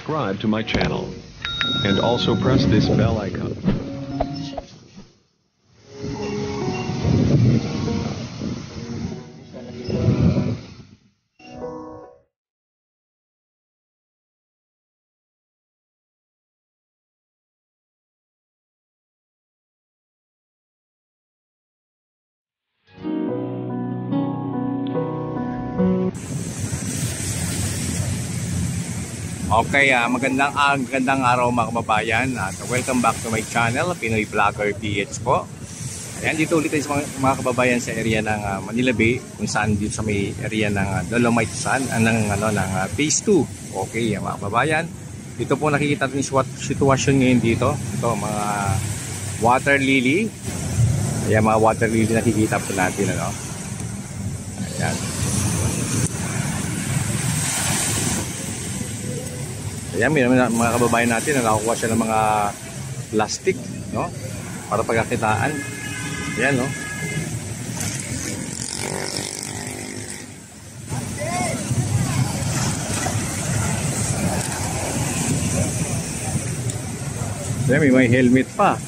subscribe to my channel and also press this bell icon. Okay, magandang araw mga kababayan at welcome back to my channel, Pinoy Vlogger PH po. Ayan, dito ulit tayo sa mga kababayan sa area ng Manila Bay, kung saan dito sa may area ng Dolomite Sun, ng Phase 2. Okay, mga kababayan, dito po nakikita natin yung sitwasyon ngayon dito. Ito, mga water lily. Ayan, mga water lily nakikita po natin, ano? Ayan. Ayan, may mga kababayan natin na nakakuha siya ng mga plastic, no? Para pagkakitaan. Ayan, no? Ayan, may helmet pa.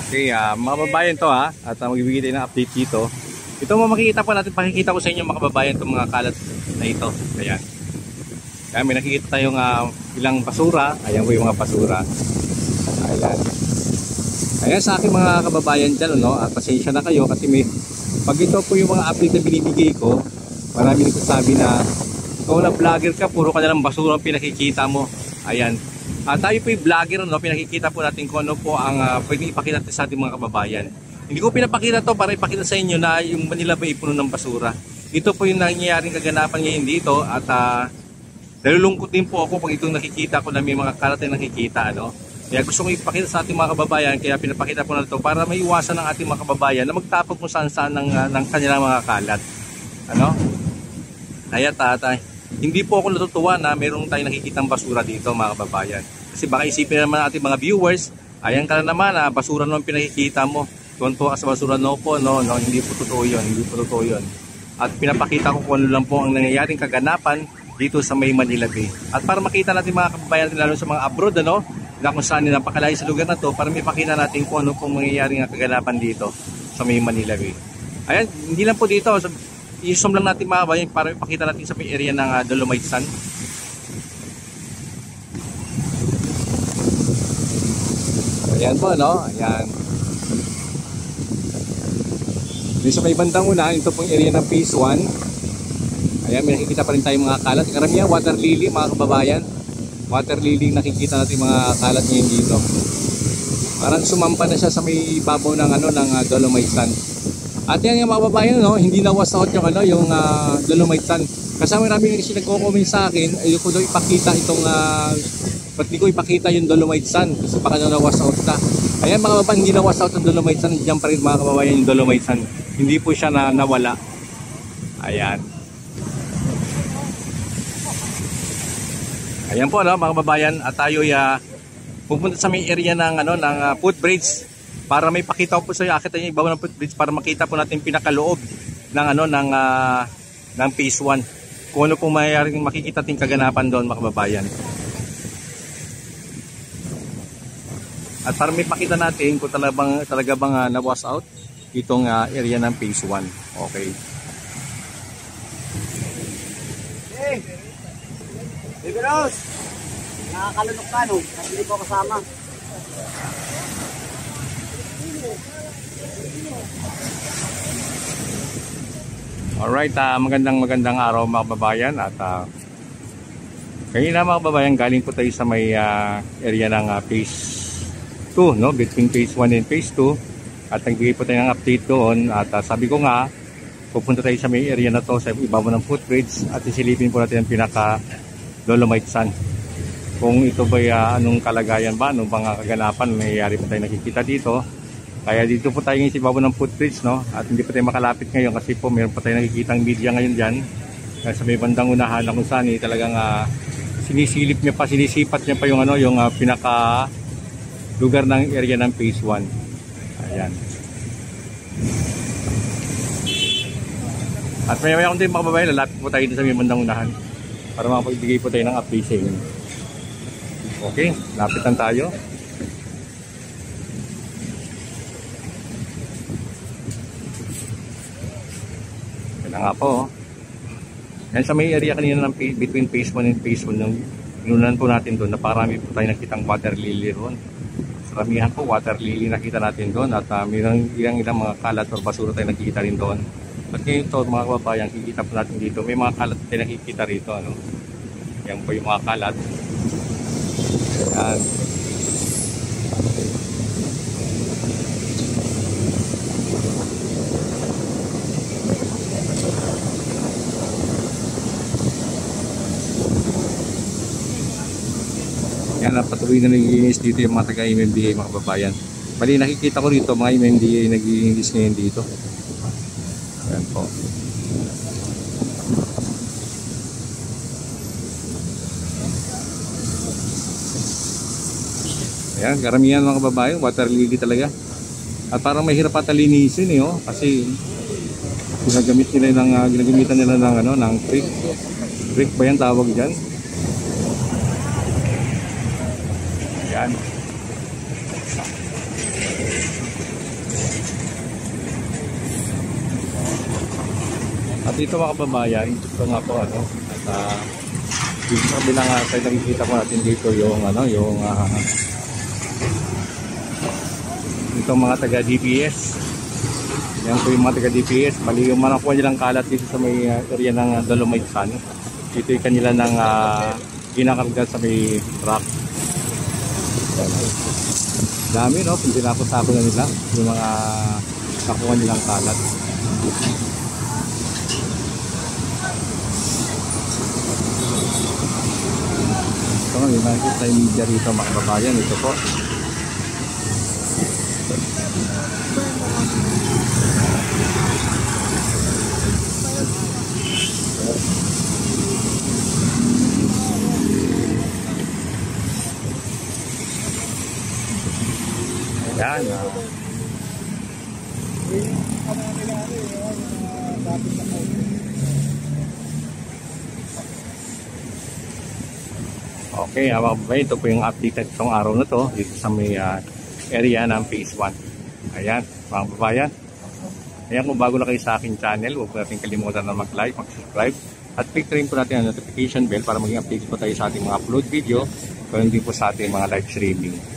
Okay, mga kababayan to at magbibigay tayo ng update dito. Ito mo makikita po natin, pakikita ko sa inyo mga kababayan itong mga kalat na ito. Ayan. Kaya may nakikita tayong ilang basura. Ayan po yung mga basura. Ayan. Ayan sa aking mga kababayan dyan, no? At pasensya na kayo kasi pag ito po yung mga update na binibigay ko, marami nagsasabi na ikaw na vlogger ka, puro ka na lang basura ang pinakikita mo. Ayan. Tayo po yung vlogger, no? Pinakikita po natin kung ano po ang pwedeng ipakita natin sa ating mga kababayan. Hindi ko pinapakita to para ipakita sa inyo na yung Manila Bay puno ng basura. Ito po yung nangyayaring kaganapan ngayon dito at nalulungkot din po ako pag itong nakikita ko na may mga kalat na nakikita, ano. Kaya gusto ko ipakita sa ating mga kababayan, kaya pinapakita ko na ito para may iwasan ng ating mga kababayan na magtapon kung saan-saan ng kanilang mga kalat. Ano? Kaya hindi po ako natutuwa na mayroong tayong nakikitang basura dito mga kababayan. Kasi baka isipin naman ating mga viewers, ayan ka na naman, basura naman pinakikita mo. Tuwan-tuwa ka sa basura, no po, no, hindi po totoo yun, hindi po totoo yun. At pinapakita ko kung ano lang po ang nangyayaring kaganapan dito sa may Manila Bay. At para makita natin mga kababayan natin, lalo sa mga abroad, ano, na kung saan napakalayo sa lugar na to, para may pakita natin kung ano pong mangyayaring kaganapan dito sa may Manila Bay. Ayan, hindi lang po dito, i-zoom lang natin mga kababayan para ipakita natin sa may area ng Dolomite Sun. Ayan po, no, ayan. Dito sa may bandang una, ito pong area ng Phase 1. Ayan, may nakikita pa rin tayong mga kalat. Karamihan, water lily mga kababayan. Water lily nakikita natin mga kalat ngayon dito. Parang sumampa na siya sa may babaw ng Dolomite Sun. At yan yung mga kababayan, no, hindi na was out yung Dolomite Sun. Kasi marami kasi nagko-comment sa akin, ayoko daw ipakita itong ba't di ko ipakita yung Dolomite Sun kasi baka na was out na. Ayan mga kababayan, hindi na was out ang Dolomite Sun. Diyan pa rin mga kababayan yung Dolomite Sun. Hindi po siya nawala. Ayan. Ayan po, no, mga kababayan, at tayo pupunta sa may area ng footbridge para may pakita ko po sa iyo. Akit tayo ibabaw ng footbridge para makita po natin pinakaloob ng ng Phase 1. Kung ano pong mayayari makikita ting kaganapan doon mga kababayan. At para may pakita natin kung talaga bang na-wash out itong area ng Phase 1. Okay. Hey! Baby Rose! Nakakalunok ka, no? Kasi hindi ko kasama. Alright, magandang araw mga kababayan. At kanina mga kababayan, galing po tayo sa may area ng Phase 2, no? Between Phase 1 and Phase 2. At nagbigay po tayo ng update doon. At sabi ko nga, pupunta tayo sa may area na to, sa ibabaw ng footbridge, at isilipin po natin ang pinaka Dolomite Sun. Kung ito ba anong kalagayan ba, anong mga kaganapan nangyayari po tayo nakikita dito. Kaya dito po tayo ngayon sa ibabaw ng footbridge, no? At hindi po tayo makalapit ngayon kasi po meron pa tayo nakikitang media ngayon dyan. Kaya sa may bandang unahan na kung saan talagang sinisipat niya pa yung pinaka lugar ng area ng Phase 1. Ayan. At maya kung din mga kababayan, lalapit po tayo dito sa may bandang unahan para makapagbigay po tayo ng update sa inyo. Okay, lapitan tayo. Yan na nga po. Yan sa may area kanina ng between phase 1 and phase 1 yung inunan po natin doon, naparami po tayo nakitang water lily roon. Saramihan po water lily nakita natin doon at mayroong ilang mga kalat o basura tayo nakikita rin doon. At ngayon to mga kababayan, kikita po natin dito, may mga kalat tayo nakikita rito. Ano? Yan po yung mga kalat. Yan. Yan, patuloy na nagiinis dito yung mga taga-MMDA mga kababayan. Bali nakikita ko rito mga MMDA nagiinis ngayon dito. Yan po. Ayan, karamihan mga kababayan, water lily talaga. At parang mahirap patalinisin eh, oh, kasi ginagamitan nila ng ano, ng creek. Creek ba yan tawag diyan? Ayan. At dito mga kababayan, ito nga po ano, at dito sa bilang side nakikita po natin dito yung ano, yung itong mga taga DPS. Yan po yung mga taga DPS. Bali yung manakuha nilang kalat dito sa may area ng Dolomite Sun. Dito yung kanila ng ginakarga sa may truck. Dami no, kung tinapos-tapos na nila yung mga nakuha nilang kalat. Ito nga, may nakikita tayo media rito mga kababayan. Ito po. Ayan. Okay, mga kababayan, ito po yung update itong araw na to dito sa may area ng phase 1. Ayan, mga kababayan. Ayan, kung bago na kayo sa aking channel, huwag po natin kalimutan na mag-like, mag-subscribe. At click rin po natin ang notification bell para maging update po tayo sa ating mga upload video, kaya din po sa ating mga live streaming.